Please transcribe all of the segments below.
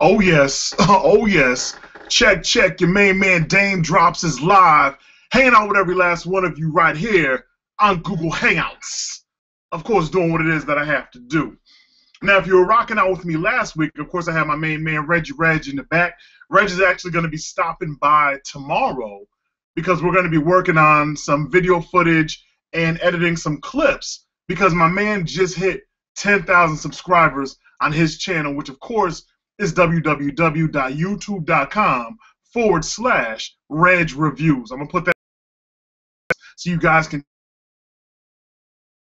Oh yes, oh yes. Check, check. Your main man Daym drops his live, hanging out with every last one of you right here on Google Hangouts. Of course, doing what it is that I have to do. Now, if you were rocking out with me last week, of course, I have my main man Reg in the back. Reg is actually going to be stopping by tomorrow because we're going to be working on some video footage and editing some clips because my man just hit 10,000 subscribers on his channel, which of course is www.youtube.com/Reg Reviews. I'm going to put that so you guys can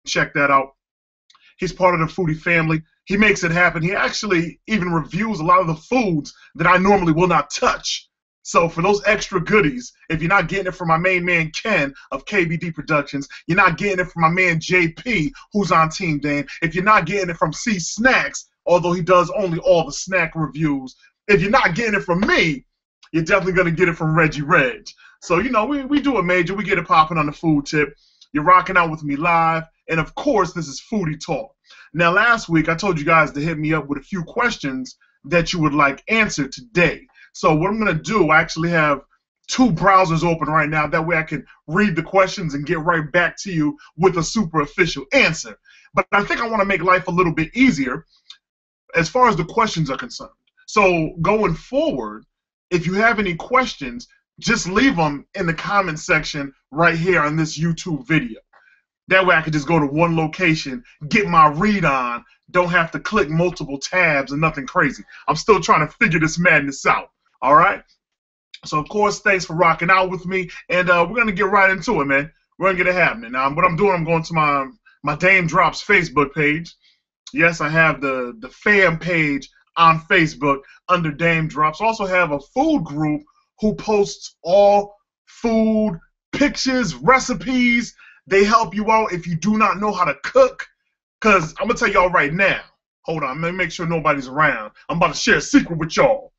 check that out. He's part of the Foodie family. He makes it happen. He actually even reviews a lot of the foods that I normally will not touch. So for those extra goodies, if you're not getting it from my main man Ken of KBD Productions, you're not getting it from my man JP, who's on Team Daym, if you're not getting it from C Snacks, although he does only all the snack reviews, if you're not getting it from me, you're definitely going to get it from Reg. So, you know, we do it major. We get it popping on the food tip. You're rocking out with me live. And, of course, this is Foodie Talk. Now, last week, I told you guys to hit me up with a few questions that you would like answered today. So what I'm going to do, I actually have two browsers open right now. That way I can read the questions and get right back to you with a super official answer. But I think I want to make life a little bit easier as far as the questions are concerned. So going forward, if you have any questions, just leave them in the comment section right here on this YouTube video. That way I can just go to one location, get my read on, don't have to click multiple tabs and nothing crazy. I'm still trying to figure this madness out, all right? So, of course, thanks for rocking out with me, and we're going to get right into it, man. We're going to get it happening. Now, what I'm doing, I'm going to my Daym Drops Facebook page. Yes, I have the fan page on Facebook under Daym Drops. I also have a food group who posts all food, pictures, recipes. They help you out if you do not know how to cook. Because I'm going to tell y'all right now. Hold on. Let me make sure nobody's around. I'm about to share a secret with y'all.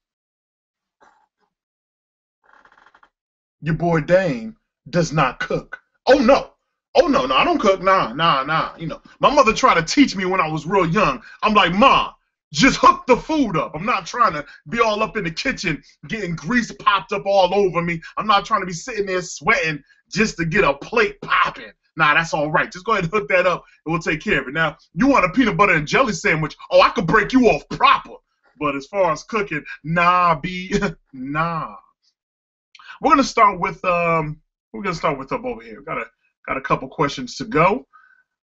Your boy Daym does not cook. Oh, no. Oh, no, I don't cook. Nah. You know, my mother tried to teach me when I was real young. I'm like, Ma, just hook the food up. I'm not trying to be all up in the kitchen getting grease popped up all over me. I'm not trying to be sitting there sweating just to get a plate popping. Nah, that's all right. Just go ahead and hook that up, and we'll take care of it. Now, you want a peanut butter and jelly sandwich? Oh, I could break you off proper. But as far as cooking, nah. We're gonna start with up over here. Got a couple questions to go.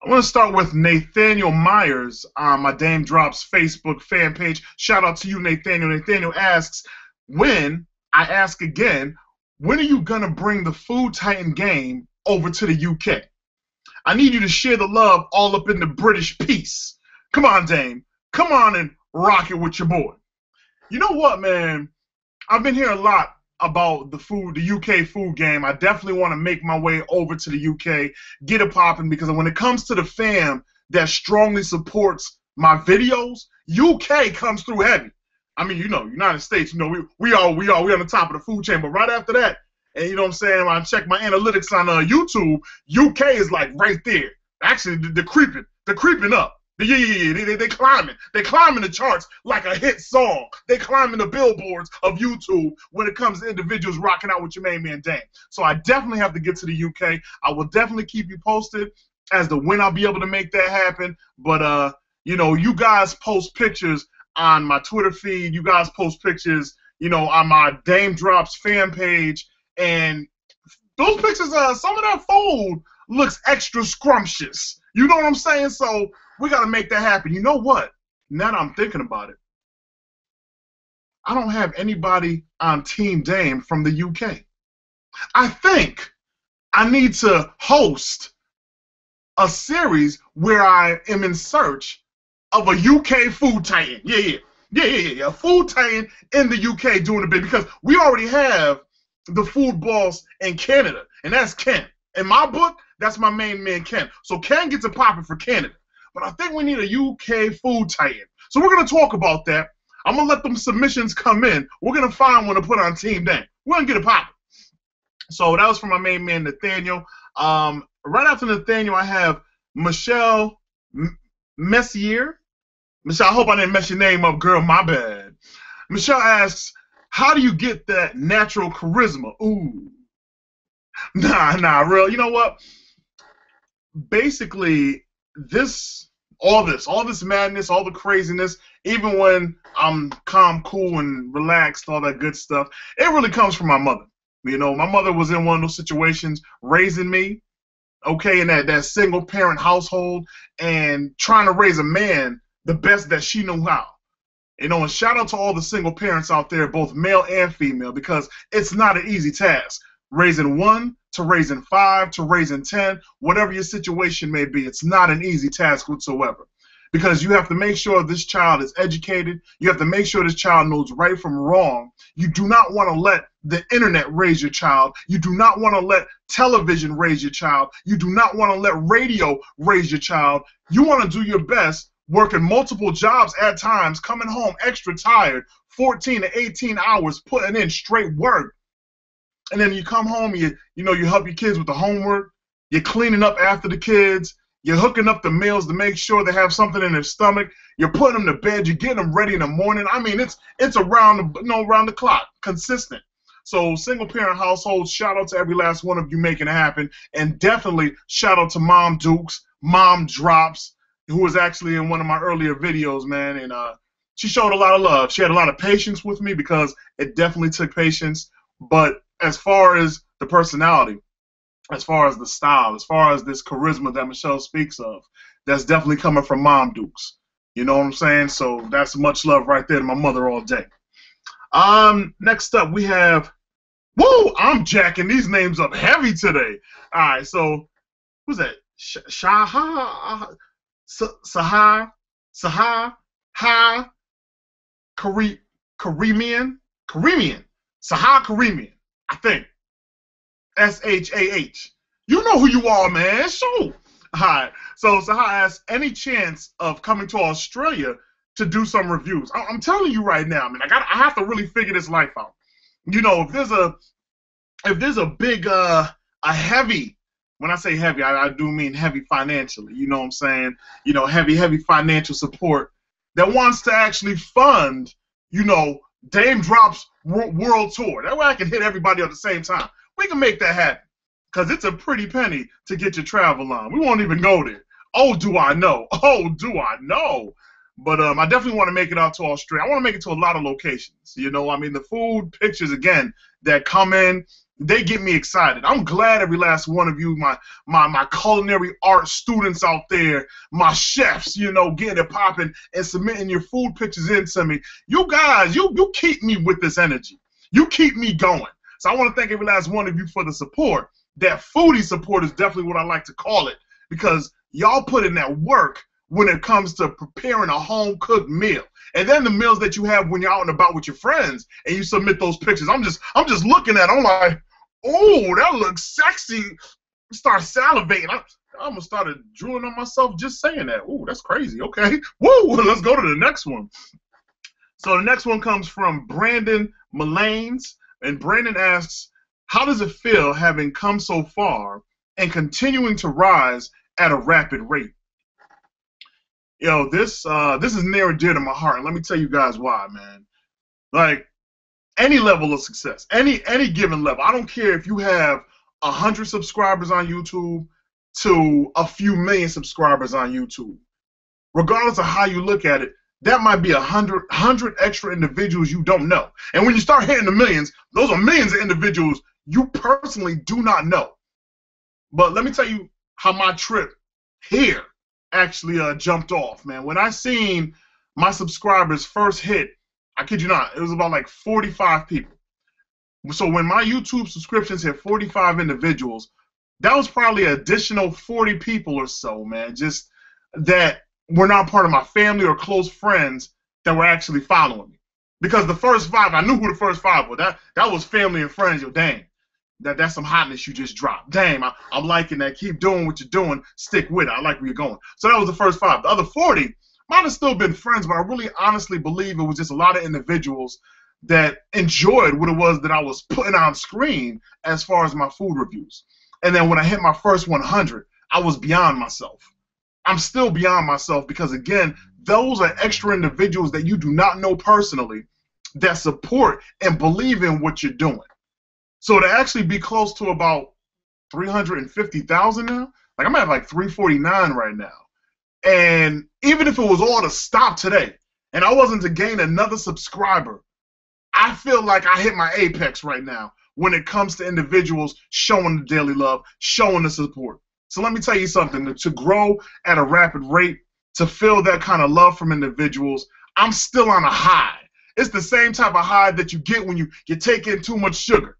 I'm gonna start with Nathaniel Myers on my Daym Drops Facebook fan page. Shout out to you, Nathaniel. Nathaniel asks, when are you gonna bring the Food Titan game over to the UK? I need you to share the love all up in the British piece. Come on, Daym. Come on and rock it with your boy. You know what, man? I've been hearing a lot about the UK food game. I definitely want to make my way over to the UK, get it popping, because when it comes to the fam that strongly supports my videos, UK comes through heavy. I mean, you know, United States, you know, we on the top of the food chain, but right after that, and you know what I'm saying, when I check my analytics on YouTube, UK is like right there. Actually, they're creeping up. Yeah, they climbing. They climbing the charts like a hit song. They climbing the billboards of YouTube when it comes to individuals rocking out with your main man Daym. So I definitely have to get to the UK. I will definitely keep you posted as to when I'll be able to make that happen. But you know, you guys post pictures on my Twitter feed. You guys post pictures, you know, on my Daym Drops fan page, and those pictures, some of that food looks extra scrumptious. You know what I'm saying? So we got to make that happen. You know what? Now that I'm thinking about it, I don't have anybody on Team Daym from the UK. I think I need to host a series where I am in search of a UK food titan. Yeah. A food titan in the UK doing a bit, because we already have the food boss in Canada, and that's Ken. In my book, that's my main man Ken. So Ken gets it popping for Canada. But I think we need a UK food titan. So we're going to talk about that. I'm going to let them submissions come in. We're going to find one to put on Team Daym. We're going to get it popping. So that was from my main man Nathaniel. Right after Nathaniel, I have Michelle Messier. Michelle, I hope I didn't mess your name up, girl. My bad. Michelle asks, how do you get that natural charisma? Ooh. Nah, real. You know what? Basically, all this madness, all the craziness, even when I'm calm, cool, and relaxed, all that good stuff, it really comes from my mother. You know, my mother was in one of those situations raising me, okay, in that single parent household and trying to raise a man the best that she knew how. You know, and shout out to all the single parents out there, both male and female, because it's not an easy task. Raising 1 to raising 5 to raising 10, whatever your situation may be, it's not an easy task whatsoever. Because you have to make sure this child is educated. You have to make sure this child knows right from wrong. You do not want to let the internet raise your child. You do not want to let television raise your child. You do not want to let radio raise your child. You want to do your best, working multiple jobs at times, coming home extra tired, 14 to 18 hours putting in straight work. And then you come home, you help your kids with the homework, you're cleaning up after the kids, you're hooking up the meals to make sure they have something in their stomach, you're putting them to bed, you're getting them ready in the morning. I mean, it's around the clock, consistent. So single parent households, shout out to every last one of you making it happen, and definitely shout out to Mom Dukes, Mom Drops, who was actually in one of my earlier videos, man, and she showed a lot of love. She had a lot of patience with me because it definitely took patience, but as far as the personality, as far as the style, as far as this charisma that Michelle speaks of, that's definitely coming from Mom Dukes. You know what I'm saying? So that's much love right there to my mother all day. Next up we have, whoa, I'm jacking these names up heavy today. All right, so who's that? Saha, Karimian, Saha Karimian, I think. S-H-A-H. You know who you are, man. Shoot. Alright. So Saha asks, any chance of coming to Australia to do some reviews? I'm telling you right now, man, I have to really figure this life out. You know, if there's a big a heavy, when I say heavy, I do mean heavy financially, you know what I'm saying? You know, heavy financial support that wants to actually fund, you know, Daym Drops World Tour. That way I can hit everybody at the same time. We can make that happen, because it's a pretty penny to get your travel on. We won't even go there. Oh, do I know? Oh, do I know? But I definitely want to make it out to Australia. I want to make it to a lot of locations. You know, I mean, the food pictures, again, that come in, they get me excited. I'm glad every last one of you, my culinary art students out there, my chefs, you know, getting it popping and submitting your food pictures into me. You guys, you keep me with this energy. You keep me going. So I want to thank every last one of you for the support. That foodie support is definitely what I like to call it, because y'all put in that work when it comes to preparing a home-cooked meal. And then the meals that you have when you're out and about with your friends and you submit those pictures. I'm just looking at it. I'm like, oh, that looks sexy. Start salivating. I almost started drooling on myself just saying that. Oh, that's crazy. Okay. Woo, let's go to the next one. So the next one comes from Brandon Mullanes. And Brandon asks, how does it feel having come so far and continuing to rise at a rapid rate? You know, this is near and dear to my heart, and let me tell you guys why, man. Like, any level of success, any given level, I don't care if you have 100 subscribers on YouTube to a few million subscribers on YouTube. Regardless of how you look at it, that might be 100 extra individuals you don't know. And when you start hitting the millions, those are millions of individuals you personally do not know. But let me tell you how my trip here actually jumped off, man. When I seen my subscribers first hit, I kid you not, it was about like 45 people. So when my YouTube subscriptions hit 45 individuals, that was probably an additional 40 people or so, man, just that were not part of my family or close friends that were actually following me. Because the first 5, I knew who the first 5 were. That was family and friends. Yo, dang, that's some hotness you just dropped. Damn, I'm liking that. Keep doing what you're doing. Stick with it. I like where you're going. So that was the first 5. The other 40 might have still been friends, but I really honestly believe it was just a lot of individuals that enjoyed what it was that I was putting on screen as far as my food reviews. And then when I hit my first 100, I was beyond myself. I'm still beyond myself because, again, those are extra individuals that you do not know personally that support and believe in what you're doing. So to actually be close to about 350,000 now, like I'm at like 349 right now. And even if it was all to stop today and I wasn't to gain another subscriber, I feel like I hit my apex right now when it comes to individuals showing the daily love, showing the support. So let me tell you something, to grow at a rapid rate, to feel that kind of love from individuals, I'm still on a high. It's the same type of high that you get when you take in too much sugar.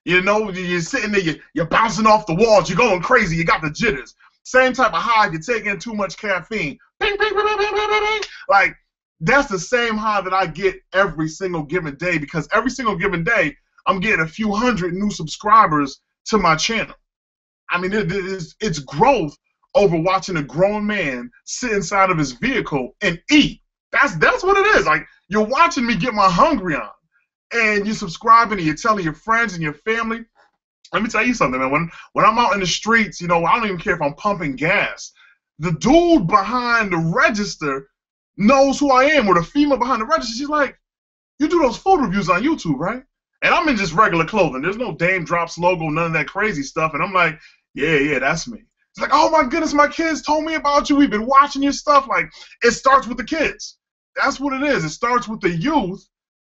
You know, you're sitting there, you're bouncing off the walls, you're going crazy, you got the jitters. Same type of high if you're taking too much caffeine. Bing, bing, bing, bing, bing, bing, bing. Like, that's the same high that I get every single given day, because every single given day, I'm getting a few hundred new subscribers to my channel. I mean, it's growth over watching a grown man sit inside of his vehicle and eat. That's what it is. Like, you're watching me get my hungry on, and you're subscribing and you're telling your friends and your family. Let me tell you something, man. When I'm out in the streets, you know, I don't even care if I'm pumping gas. The dude behind the register knows who I am, or the female behind the register. She's like, "You do those food reviews on YouTube, right?" And I'm in just regular clothing. There's no Daym Drops logo, none of that crazy stuff. And I'm like, yeah, that's me. It's like, oh my goodness, my kids told me about you. We've been watching your stuff. Like, it starts with the kids. That's what it is. It starts with the youth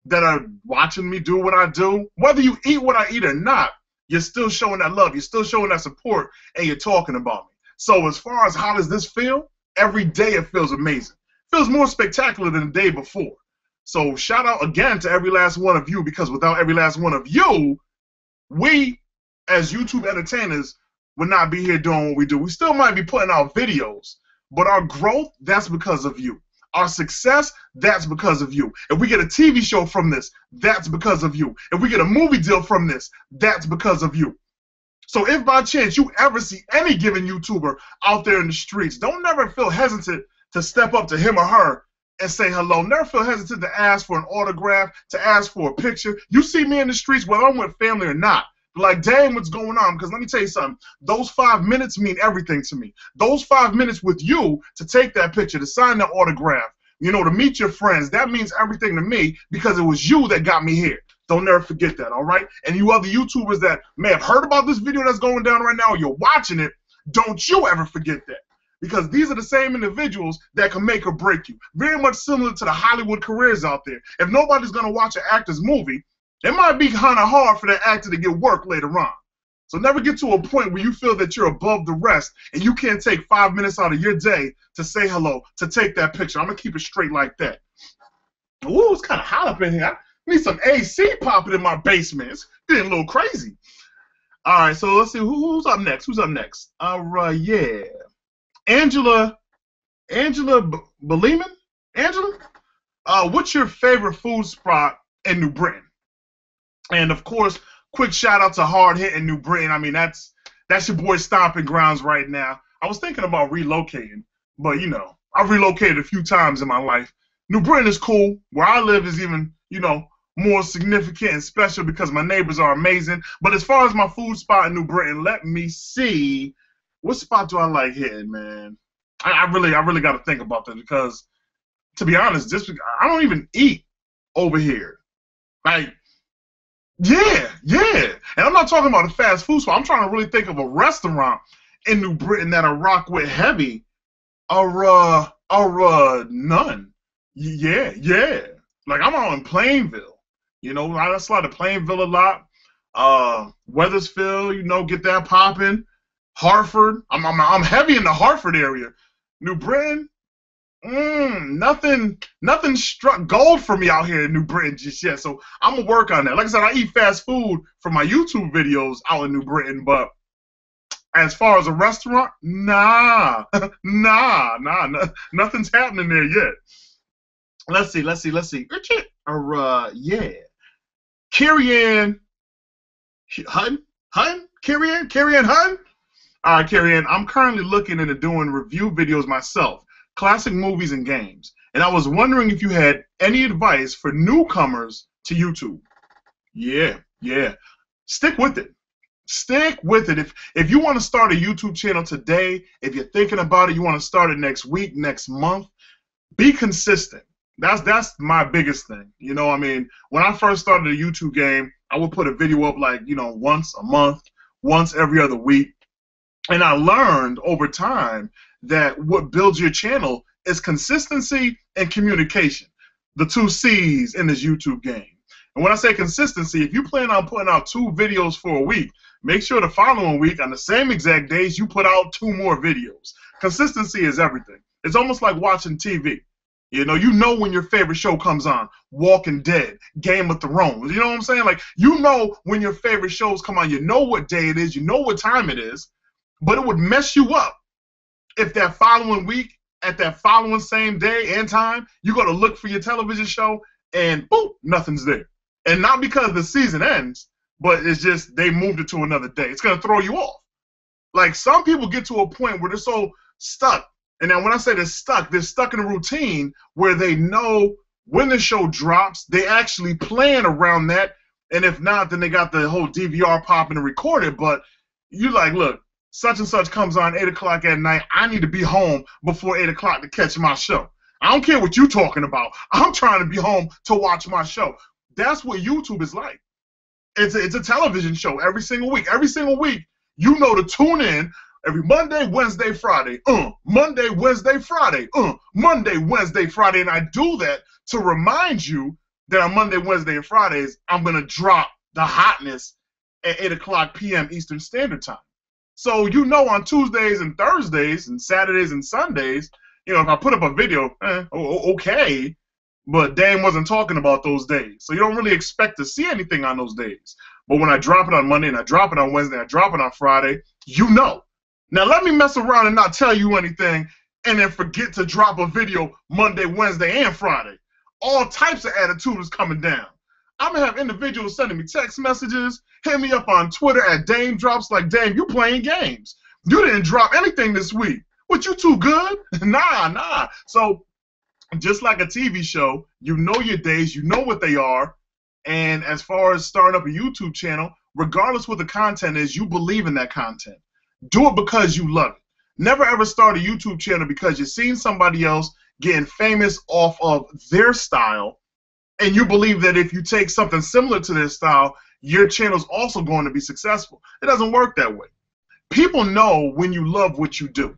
that are watching me do what I do. Whether you eat what I eat or not, you're still showing that love. You're still showing that support, and you're talking about me. So as far as how does this feel, every day it feels amazing. It feels more spectacular than the day before. So shout out again to every last one of you, because without every last one of you, we, as YouTube entertainers, would not be here doing what we do. We still might be putting out videos, but our growth, that's because of you. Our success, that's because of you. If we get a TV show from this, that's because of you. If we get a movie deal from this, that's because of you. So if by chance you ever see any given YouTuber out there in the streets, don't never feel hesitant to step up to him or her and say hello. Never feel hesitant to ask for an autograph, to ask for a picture. You see me in the streets, whether I'm with family or not, like, Daym, what's going on? Because let me tell you something. Those 5 minutes mean everything to me. Those 5 minutes with you to take that picture, to sign that autograph, you know, to meet your friends, that means everything to me, because it was you that got me here. Don't never forget that, all right? And you other YouTubers that may have heard about this video that's going down right now, or you're watching it, don't you ever forget that. Because these are the same individuals that can make or break you. Very much similar to the Hollywood careers out there. If nobody's going to watch an actor's movie, it might be kind of hard for that actor to get work later on. So never get to a point where you feel that you're above the rest and you can't take 5 minutes out of your day to say hello, to take that picture. I'm going to keep it straight like that. Ooh, it's kind of hot up in here. I need some AC popping in my basement. It's getting a little crazy. All right, so let's see. Who's up next? Who's up next? Yeah. Angela Beleman? Angela? What's your favorite food spot in New Britain? And of course, quick shout out to Hard Hitting New Britain. I mean, that's your boy stomping grounds right now. I was thinking about relocating, but you know, I've relocated a few times in my life. New Britain is cool. Where I live is even, you know, more significant and special because my neighbors are amazing. But as far as my food spot in New Britain, let me see. What spot do I like hitting, man? I really got to think about that, because, to be honest, I don't even eat over here. Like, yeah. And I'm not talking about a fast food spot. I'm trying to really think of a restaurant in New Britain that I rock with heavy. None. Yeah. Like, I'm out in Plainville. You know, I slide to Plainville a lot. Weathersfield, you know, get that popping. Hartford. I'm heavy in the Hartford area. New Britain. Nothing struck gold for me out here in New Britain just yet. So I'm gonna work on that. Like I said, I eat fast food for my YouTube videos out in New Britain, but as far as a restaurant, nah, nothing's happening there yet. Let's see. Yeah. Carrie-Ann Hutton? Carrie-Ann Hutton? All right, Carrie-Ann, I'm currently looking into doing review videos myself, classic movies and games, and I was wondering if you had any advice for newcomers to YouTube. Yeah. Stick with it. If you want to start a YouTube channel today, if you're thinking about it, you want to start it next week, next month, be consistent. That's my biggest thing. You know, I mean, when I first started the YouTube game, I would put a video up like, once a month, once every other week. And I learned over time that what builds your channel is consistency and communication, the two C's in this YouTube game. And when I say consistency, if you plan on putting out 2 videos for a week, make sure the following week on the same exact days you put out 2 more videos. Consistency is everything. It's almost like watching TV. You know when your favorite show comes on, Walking Dead, Game of Thrones. You know what I'm saying? Like, you know when your favorite shows come on. You know what day it is. You know what time it is. But it would mess you up if that following week, at that following same day and time, you got to look for your television show and boom, nothing's there. And not because the season ends, but it's just they moved it to another day. It's going to throw you off. Like, some people get to a point where they're so stuck. And then when I say they're stuck in a routine where they know when the show drops, they actually plan around that. And if not, then they got the whole DVR popping and record it. But you like, look, such and such comes on 8 o'clock at night. I need to be home before 8 o'clock to catch my show. I don't care what you're talking about. I'm trying to be home to watch my show. That's what YouTube is like. It's a television show every single week. Every single week, you know to tune in every Monday, Wednesday, Friday. Monday, Wednesday, Friday. Monday, Wednesday, Friday. And I do that to remind you that on Monday, Wednesday, and Fridays, I'm going to drop the hotness at 8 o'clock p.m. Eastern Standard Time. So on Tuesdays and Thursdays and Saturdays and Sundays, if I put up a video, okay, but Daym wasn't talking about those days. So you don't really expect to see anything on those days. But when I drop it on Monday and I drop it on Wednesday, I drop it on Friday, you know. Now let me mess around and not tell you anything and then forget to drop a video Monday, Wednesday, and Friday. All types of attitude is coming down. I'm going to have individuals sending me text messages, hit me up on Twitter at Daym Drops like, Daym, you playing games. You didn't drop anything this week. What, you too good? Nah. So just like a TV show, you know your days, you know what they are. And as far as starting up a YouTube channel, regardless what the content is, you believe in that content. Do it because you love it. Never ever start a YouTube channel because you've seen somebody else getting famous off of their style, and you believe that if you take something similar to their style, your channel is also going to be successful. It doesn't work that way. People know when you love what you do.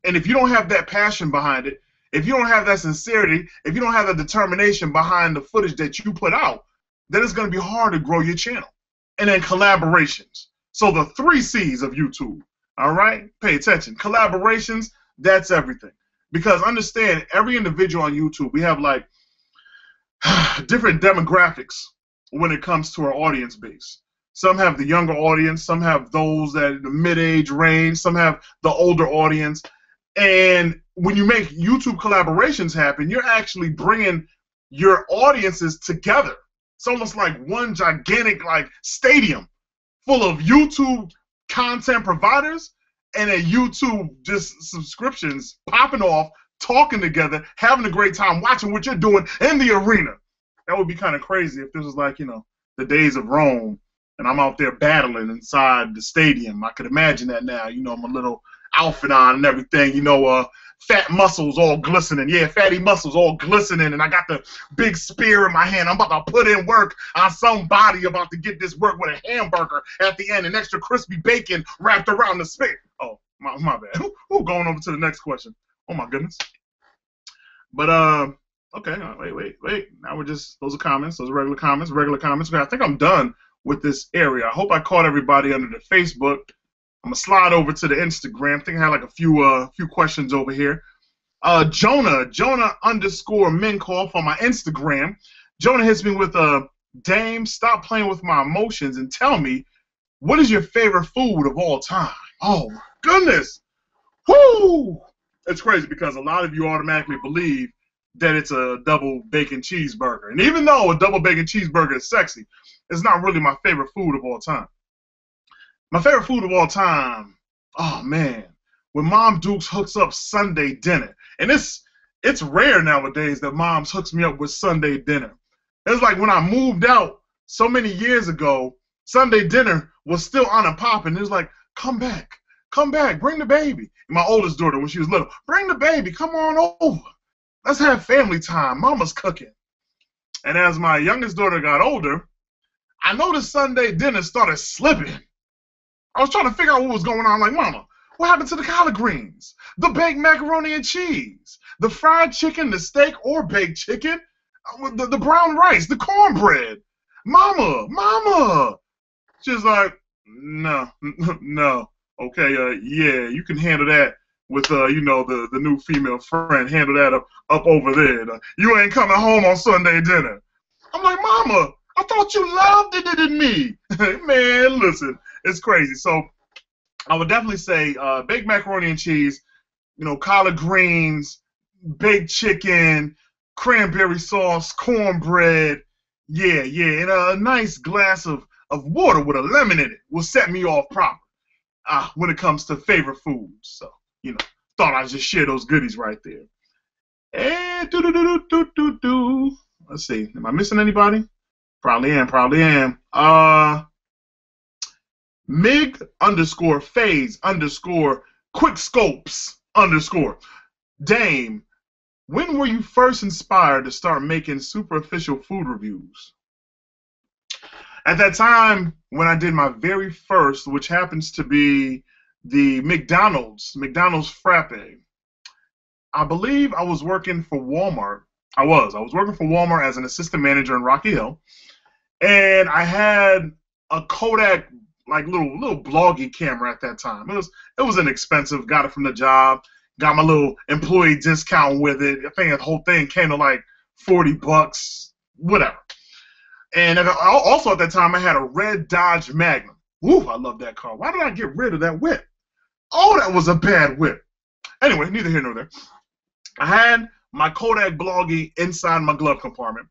And if you don't have that passion behind it, if you don't have that sincerity, if you don't have the determination behind the footage that you put out, then it's going to be hard to grow your channel. And then collaborations. So the 3 C's of YouTube, all right? Pay attention. Collaborations, that's everything. Because understand, every individual on YouTube, we have like different demographics when it comes to our audience base. Some have the younger audience, some have those that in the mid-age range, some have the older audience. And when you make YouTube collaborations happen, you're actually bringing your audiences together. It's almost like one gigantic stadium full of YouTube content providers and a YouTube just subscriptions popping off, talking together, having a great time, watching what you're doing in the arena. That would be kind of crazy if this was like, the days of Rome and I'm out there battling inside the stadium. I could imagine that now, my little outfit on and everything, fat muscles all glistening. Yeah, fatty muscles all glistening, and I got the big spear in my hand. I'm about to put in work on somebody, about to get this work with a hamburger at the end and extra crispy bacon wrapped around the spear. Oh, my bad. Who going over to the next question? Oh, my goodness. But, okay, wait. Now those are comments. Those are regular comments. Okay, I think I'm done with this area. I hope I caught everybody under the Facebook. I'm going to slide over to the Instagram. I think I had like a few questions over here. Jonah _ Minkoff on my Instagram. Jonah hits me with Daym, stop playing with my emotions and tell me, what is your favorite food of all time? Oh, my goodness. Whoo! It's crazy because a lot of you automatically believe that it's a double bacon cheeseburger. And even though a double bacon cheeseburger is sexy, it's not really my favorite food of all time. My favorite food of all time, oh man, when Mom Dukes hooks up Sunday dinner. And it's rare nowadays that Moms hooks me up with Sunday dinner. It's like when I moved out so many years ago, Sunday dinner was still on and popping. It was like, come back, bring the baby. And my oldest daughter, when she was little, bring the baby, come on over. Let's have family time. Mama's cooking. And as my youngest daughter got older, I noticed Sunday dinner started slipping. I was trying to figure out what was going on. Like, Mama, what happened to the collard greens, the baked macaroni and cheese, the fried chicken, the steak or baked chicken, the brown rice, the cornbread? Mama. She's like, no, no. Okay, yeah, you can handle that with, the new female friend. Handle that up over there. You ain't coming home on Sunday dinner. I'm like, Mama, I thought you loved it, didn't me? Man, listen, it's crazy. So I would definitely say baked macaroni and cheese, collard greens, baked chicken, cranberry sauce, cornbread. Yeah, and a nice glass of water with a lemon in it will set me off proper when it comes to favorite foods. So, thought I'd just share those goodies right there. And let's see, am I missing anybody? Probably am. Mig_phase_quickscopes_ Daym, when were you first inspired to start making superficial food reviews? At that time, when I did my very first, which happens to be the McDonald's Frappe, I believe I was working for Walmart. I was working for Walmart as an assistant manager in Rocky Hill, and I had a Kodak little bloggy camera at that time. It was inexpensive. Got it from the job. Got my little employee discount with it. I think the whole thing came to like $40, whatever. And also at that time, I had a red Dodge Magnum. Ooh, I love that car. Why did I get rid of that whip? Oh, that was a bad whip. Anyway, neither here nor there. I had my Kodak bloggy inside my glove compartment.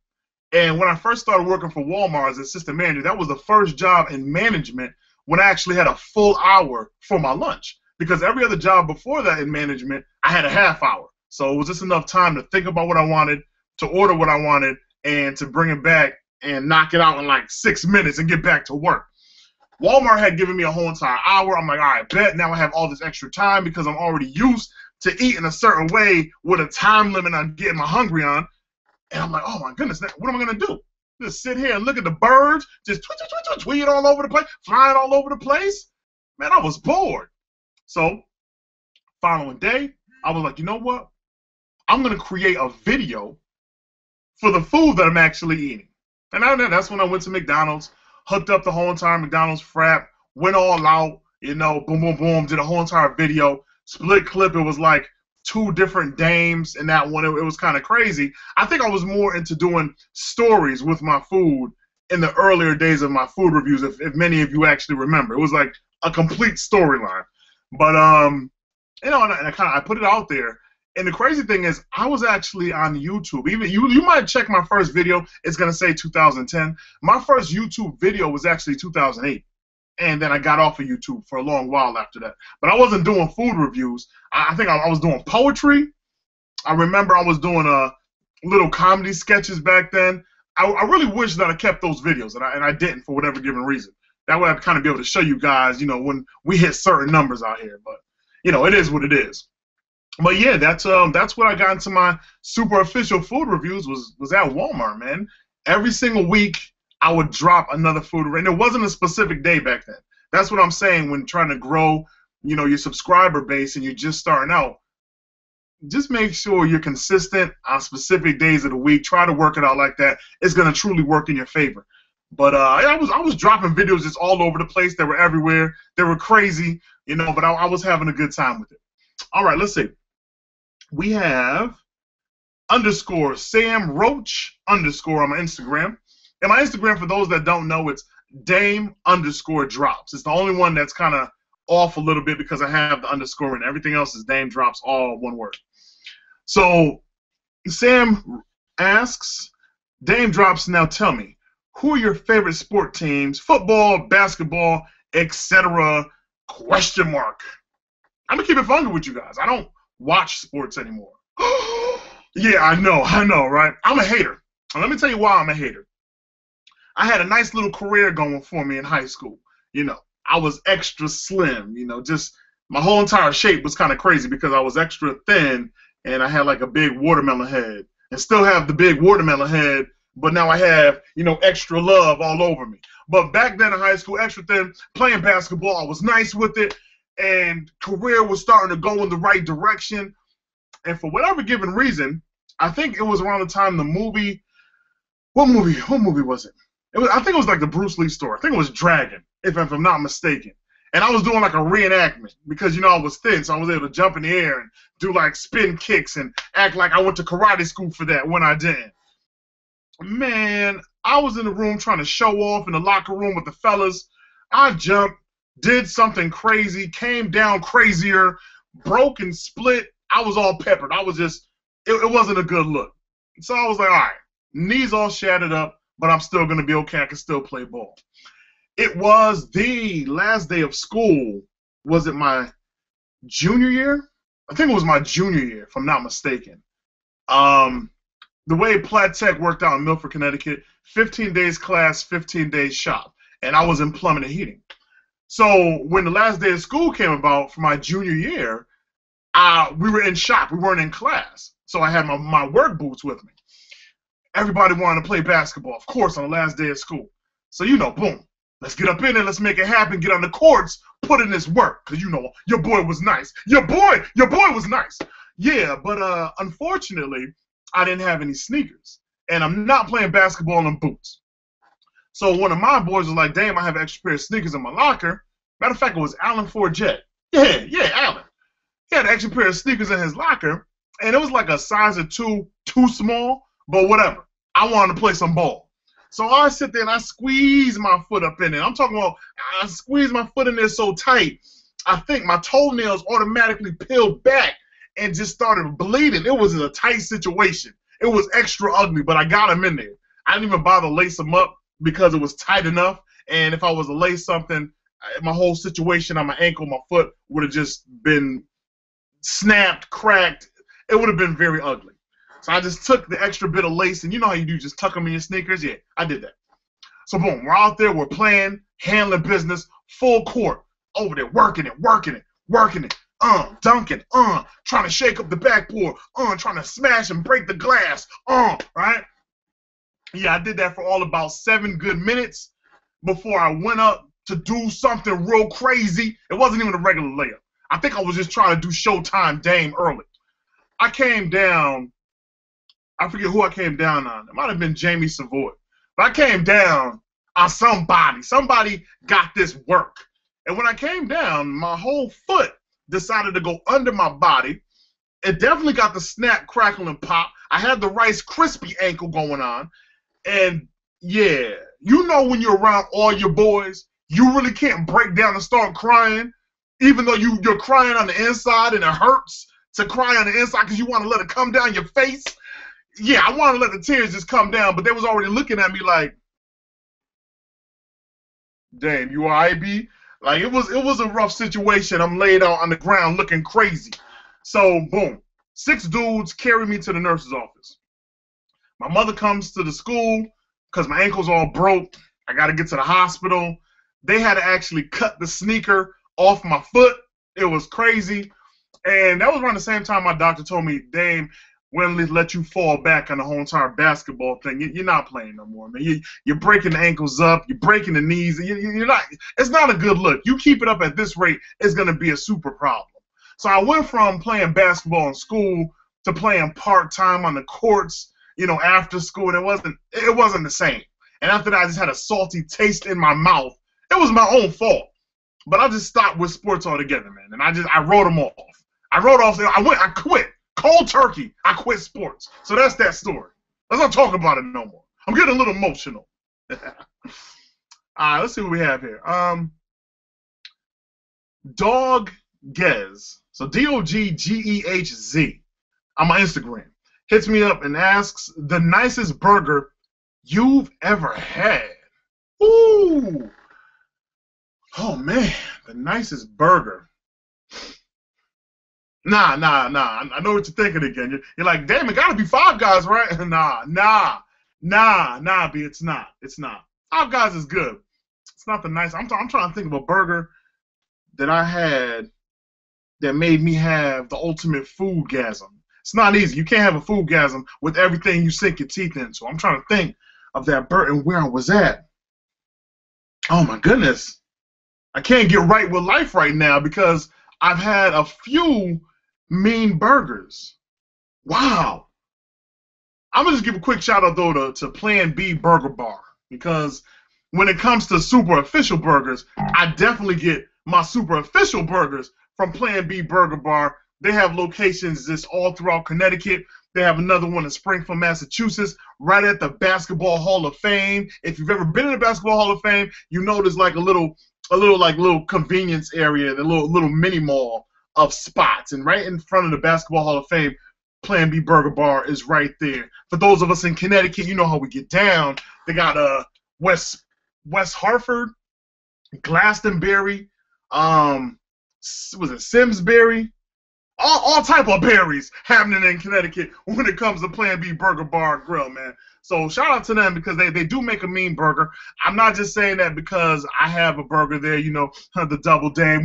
And when I first started working for Walmart as assistant manager, that was the first job in management when I actually had a full hour for my lunch. Because every other job before that in management, I had a half hour. So it was just enough time to think about what I wanted, to order what I wanted, and to bring it back and knock it out in like 6 minutes and get back to work. Walmart had given me a whole entire hour. I'm like, all right, bet now I have all this extra time because I'm already used to eating a certain way with a time limit I'm getting my hungry on. And I'm like, oh my goodness, what am I going to do? Just sit here and look at the birds, just tweet all over the place, flying all over the place? Man, I was bored. So, following day, I was like, you know what? I'm going to create a video for the food that I'm actually eating. And that's when I went to McDonald's, hooked up the whole entire McDonald's Frappe, went all out, boom, did a whole entire video, split clip. It was like 2 different Dayms in that one. It was kind of crazy. I think I was more into doing stories with my food in the earlier days of my food reviews, if many of you actually remember. It was like a complete storyline. But, and I put it out there. And the crazy thing is, I was actually on YouTube. Even you might check my first video. It's going to say 2010. My first YouTube video was actually 2008. And then I got off of YouTube for a long while after that. But I wasn't doing food reviews. I think I was doing poetry. I remember I was doing little comedy sketches back then. I really wish that I kept those videos, and I didn't for whatever given reason. That way I'd kind of be able to show you guys, when we hit certain numbers out here. But, it is what it is. But yeah, that's what I got into my super official food reviews was at Walmart, man. Every single week I would drop another food review, and it wasn't a specific day back then. That's what I'm saying when trying to grow, your subscriber base and you're just starting out. Just make sure you're consistent on specific days of the week. Try to work it out like that. It's gonna truly work in your favor. But I was dropping videos just all over the place. They were everywhere. They were crazy, but I was having a good time with it. All right, let's see. We have _Sam Roach_ on my Instagram. And my Instagram, for those that don't know, it's Daym_drops. It's the only one that's kind of off a little bit because I have the underscore and everything else is Daym drops, all one word. So Sam asks, Daym drops, now tell me, who are your favorite sport teams, football, basketball, etc.? I'm gonna keep it funky with you guys. I don't watch sports anymore. Yeah, I know, right? I'm a hater. And let me tell you why I'm a hater. I had a nice little career going for me in high school. I was extra slim. Just my whole entire shape was kind of crazy because I was extra thin and I had like a big watermelon head, and still have the big watermelon head, but now I have, extra love all over me. But back then in high school, extra thin, playing basketball, I was nice with it, and career was starting to go in the right direction. And for whatever given reason, I think it was around the time the movie. What movie? What movie was it? I think it was like the Bruce Lee story. I think it was Dragon, if I'm not mistaken. And I was doing like a reenactment because I was thin, so I was able to jump in the air and do like spin kicks and act like I went to karate school for that when I didn't. Man, I was in the room trying to show off in the locker room with the fellas. I jumped, did something crazy, came down crazier, broke and split. I was all peppered. I was just, it wasn't a good look. So I was like, all right, knees all shattered up, but I'm still going to be okay. I can still play ball. It was the last day of school. Was it my junior year? I think it was my junior year, if I'm not mistaken. The way Platt Tech worked out in Milford, Connecticut, 15 days class, 15 days shop. And I was in plumbing and heating. So when the last day of school came about for my junior year, we were in shop. We weren't in class. So I had my work boots with me. Everybody wanted to play basketball, of course, on the last day of school. So, boom. Let's get up in there. Let's make it happen. Get on the courts. Put in this work. Because, your boy was nice. Your boy was nice. Yeah, but unfortunately, I didn't have any sneakers. And I'm not playing basketball in boots. So one of my boys was like, Daym, I have an extra pair of sneakers in my locker. Matter of fact, it was Alan Forget. Yeah, Alan. He had an extra pair of sneakers in his locker. And it was like a size or two, too small. But whatever. I wanted to play some ball. So I sit there and I squeeze my foot up in there. I'm talking about I squeeze my foot in there so tight, I think my toenails automatically peeled back and just started bleeding. It was a tight situation. It was extra ugly, but I got them in there. I didn't even bother to lace them up because it was tight enough. And if I was to lace something, my whole situation on my ankle, my foot would have just been snapped, cracked. It would have been very ugly. So I just took the extra bit of lace, and you know how you do, just tuck them in your sneakers? Yeah, I did that. So boom, we're out there, we're playing, handling business, full court, over there, working it, dunking, trying to shake up the backboard, trying to smash and break the glass, right? Yeah, I did that for all about 7 good minutes before I went up to do something real crazy. It wasn't even a regular layup. I think I was just trying to do Showtime Daym early. I came down. I forget who I came down on. It might have been Jamie Savoy. But I came down on somebody. Somebody got this work. And when I came down, my whole foot decided to go under my body. It definitely got the snap, crackle, and pop. I had the Rice Krispie ankle going on. And, yeah, when you're around all your boys, you really can't break down and start crying, even though you're crying on the inside and it hurts to cry on the inside because you want to let it come down your face. Yeah, I wanted to let the tears just come down, but they was already looking at me like, Daym, you all right, B? Like, it was a rough situation. I'm laid out on the ground looking crazy. So, boom. 6 dudes carry me to the nurse's office. My mother comes to the school because my ankle's all broke. I got to get to the hospital. They had to actually cut the sneaker off my foot. It was crazy. And that was around the same time my doctor told me, Daym, we're going to let you fall back on the whole entire basketball thing. You're not playing no more, man. You're breaking the ankles up. You're breaking the knees. You're not. It's not a good look. You keep it up at this rate, it's going to be a super problem. So I went from playing basketball in school to playing part-time on the courts, after school, and it wasn't the same. And after that, I just had a salty taste in my mouth. It was my own fault. But I just stopped with sports altogether, man. And I wrote them off. I quit. Cold turkey, I quit sports. So that's that story. Let's not talk about it no more. I'm getting a little emotional. All right, let's see what we have here. Dog Gez. So DOGGEHZ on my Instagram hits me up and asks the nicest burger you've ever had. Ooh. Oh man, the nicest burger. Nah. I know what you're thinking again. You're like, damn, it gotta be Five Guys, right? Nah, B, it's not. It's not. Five Guys is good. It's not the nice. I'm trying to think of a burger that I had that made me have the ultimate foodgasm. It's not easy. You can't have a foodgasm with everything you sink your teeth into. I'm trying to think of that burger and where I was at. Oh my goodness. I can't get right with life right now because I've had a few mean burgers. Wow. I'm going to just give a quick shout out, though, to Plan B Burger Bar, because when it comes to super official burgers, I definitely get my super official burgers from Plan B Burger Bar. They have locations just all throughout Connecticut. They have another one in Springfield, Massachusetts, right at the Basketball Hall of Fame. If you've ever been in the Basketball Hall of Fame, you know there's like a little convenience area, a little mini mall of spots, and right in front of the Basketball Hall of Fame, Plan B Burger Bar is right there. For those of us in Connecticut, you know how we get down. They got West Hartford, Glastonbury, was it Simsbury? All type of berries happening in Connecticut when it comes to Plan B Burger Bar and Grill, man. So shout out to them because they do make a mean burger. I'm not just saying that because I have a burger there, you know, the Double Daym.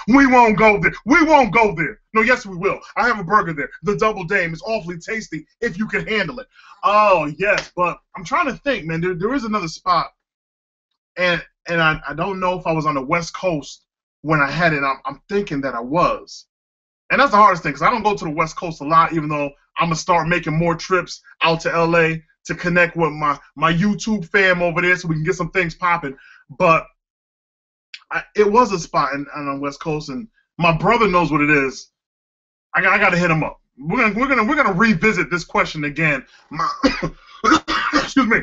We won't go there. We won't go there. No, yes we will. I have a burger there. The Double Daym is awfully tasty if you can handle it. Oh yes, but I'm trying to think, man. There is another spot, and I don't know if I was on the West Coast when I had it. I'm thinking that I was. And that's the hardest thing because I don't go to the West Coast a lot, even though I'm going to start making more trips out to L.A. to connect with my YouTube fam over there so we can get some things popping. But it was a spot on the West Coast, and my brother knows what it is. I got to hit him up. We're gonna revisit this question again. Excuse me.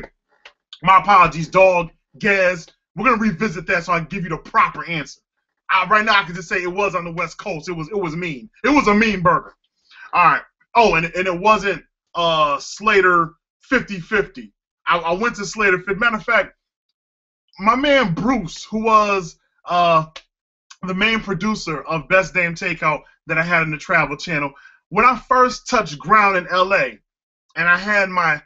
My apologies, dog, Gaz. We're going to revisit that so I can give you the proper answer. Right now, I can just say it was on the West Coast. It was mean. It was a mean burger. All right. Oh, and it wasn't Slater 50-50. I went to Slater 50. Matter of fact, my man Bruce, who was the main producer of Best Damn Takeout that I had in the Travel Channel, when I first touched ground in L.A. and I had my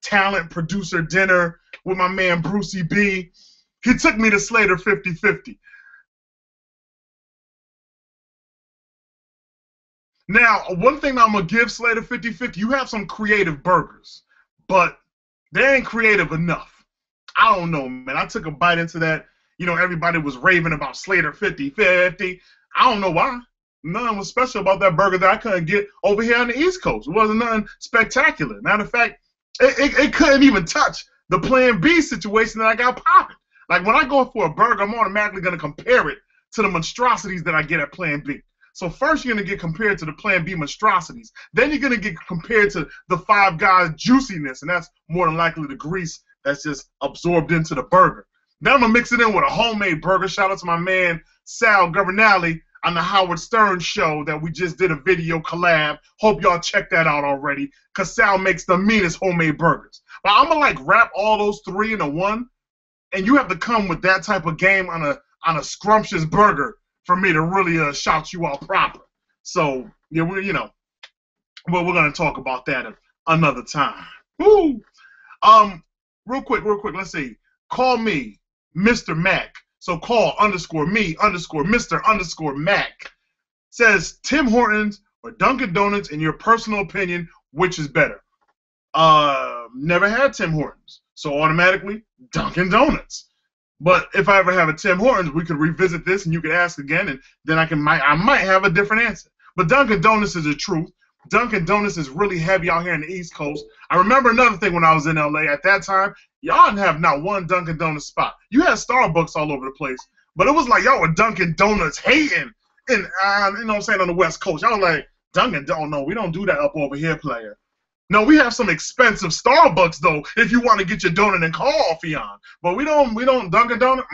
talent producer dinner with my man Brucey B, he took me to Slater 50-50. Now, one thing I'm going to give Slater 50-50, you have some creative burgers, but they ain't creative enough. I don't know, man. I took a bite into that. You know, everybody was raving about Slater 50-50. I don't know why. Nothing was special about that burger that I couldn't get over here on the East Coast. It wasn't nothing spectacular. Matter of fact, it couldn't even touch the Plan B situation that I got popping. Like, when I go for a burger, I'm automatically going to compare it to the monstrosities that I get at Plan B. So first you're going to get compared to the Plan B monstrosities. Then you're going to get compared to the Five Guys juiciness, and that's more than likely the grease that's just absorbed into the burger. Then I'm going to mix it in with a homemade burger. Shout out to my man Sal Governale on the Howard Stern show that we just did a video collab. Hope y'all check that out already, because Sal makes the meanest homemade burgers. But I'm going to wrap all those three into one, and you have to come with that type of game on a scrumptious burger for me to really shout you out proper. So, yeah, we're going to talk about that another time. Woo! Real quick, let's see. Call me Mr. Mac. So call _me _Mr. Mac. Says Tim Hortons or Dunkin' Donuts, in your personal opinion, which is better? Never had Tim Hortons, so automatically Dunkin' Donuts. But if I ever have a Tim Hortons, we could revisit this and you could ask again, and then I might have a different answer. But Dunkin' Donuts is the truth. Dunkin' Donuts is really heavy out here in the East Coast. I remember another thing when I was in LA at that time, y'all didn't have not one Dunkin' Donuts spot. You had Starbucks all over the place, but it was like y'all were Dunkin' Donuts hating, and you know what I'm saying, on the West Coast. Y'all like, Dunkin' Donuts, no, we don't do that up over here, player. No, we have some expensive Starbucks though, if you want to get your donut and coffee on. But we don't Dunkin' Donuts.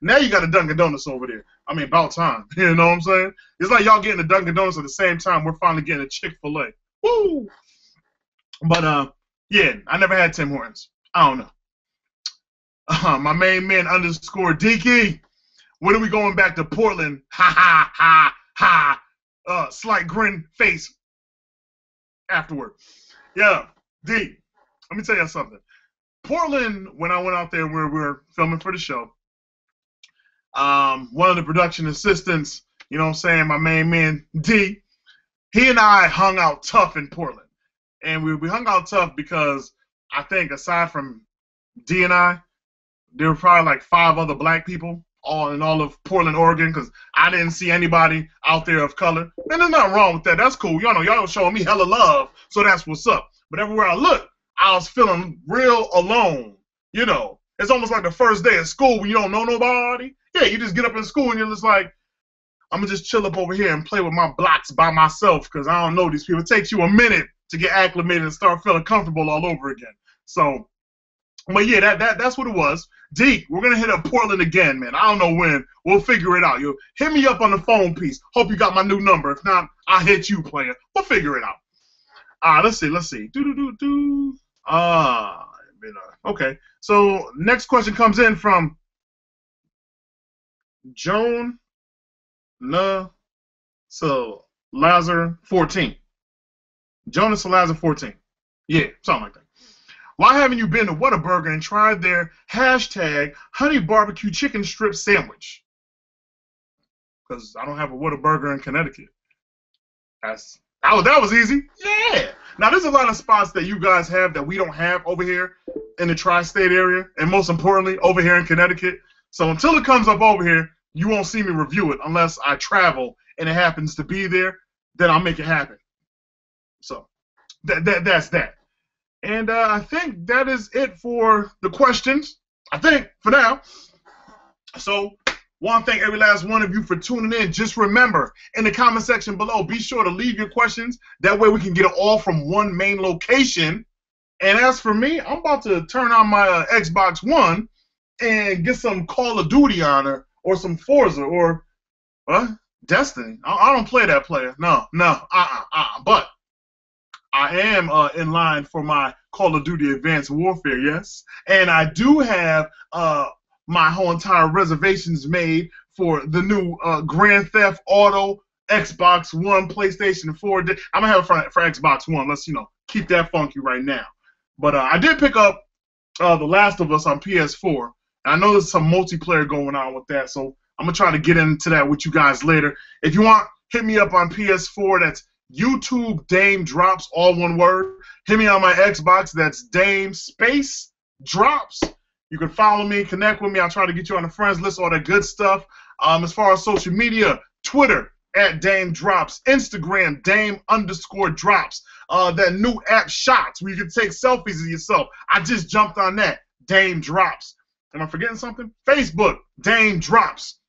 Now you got a Dunkin' Donuts over there. I mean, about time. You know what I'm saying? It's like y'all getting a Dunkin' Donuts at the same time we're finally getting a Chick-fil-A. Woo! But yeah, I never had Tim Hortons. I don't know. My main man _Deaky. When are we going back to Portland? Ha ha ha ha. Slight grin face afterward. Yeah, D, let me tell you something. Portland, when I went out there, we were filming for the show. One of the production assistants, you know what I'm saying, my main man, D, he and I hung out tough in Portland. And we hung out tough because I think aside from D and I, there were probably like 5 other black people all in all of Portland, Oregon, because I didn't see anybody out there of color. And there's nothing wrong with that. That's cool. Y'all know, y'all showing me hella love, so that's what's up. But everywhere I looked, I was feeling real alone. You know, it's almost like the first day of school when you don't know nobody. Yeah, you just get up in school and you're just like, I'm gonna just chill up over here and play with my blocks by myself because I don't know these people. It takes you a minute to get acclimated and start feeling comfortable all over again. So, but yeah, that's what it was. Deke, we're gonna hit up Portland again, man. I don't know when. We'll figure it out. You hit me up on the phone piece. Hope you got my new number. If not, I'll hit you, player. We'll figure it out. Let's see. Okay. So next question comes in from Joan Salazar 14. Jonas Salazar 14. Yeah, something like that. Why haven't you been to Whataburger and tried their hashtag honey barbecue chicken strip sandwich? Because I don't have a Whataburger in Connecticut. That was easy. Yeah. Now, there's a lot of spots that you guys have that we don't have over here in the tri-state area, and most importantly, over here in Connecticut. So until it comes up over here, you won't see me review it unless I travel and it happens to be there. Then I'll make it happen. So that's that. And I think that is it for the questions. I think for now. So, want to thank every last one of you for tuning in. Just remember, in the comment section below, be sure to leave your questions. That way we can get it all from one main location. And as for me, I'm about to turn on my Xbox One and get some Call of Duty on her, or some Forza, or Destiny. I don't play that player. No. But I am in line for my Call of Duty Advanced Warfare, yes. And I do have my whole entire reservations made for the new Grand Theft Auto Xbox One, PlayStation 4. I'm going to have it for Xbox One. Let's, keep that funky right now. But I did pick up The Last of Us on PS4. And I know there's some multiplayer going on with that, so I'm going to try to get into that with you guys later. If you want, hit me up on PS4. That's YouTube Daym Drops, all one word. Hit me on my Xbox. That's Daym Space Drops. You can follow me, connect with me. I'll try to get you on the friends list, all that good stuff. As far as social media, Twitter @Daym Drops, Instagram Daym_Drops. That new app Shots where you can take selfies of yourself. I just jumped on that. Daym Drops. Am I forgetting something? Facebook Daym Drops.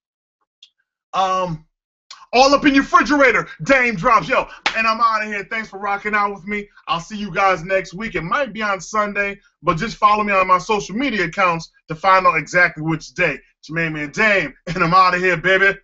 All up in your refrigerator, Daym Drops. Yo, and I'm out of here. Thanks for rocking out with me. I'll see you guys next week. It might be on Sunday, but just follow me on my social media accounts to find out exactly which day. It's your main man Daym, and I'm out of here, baby.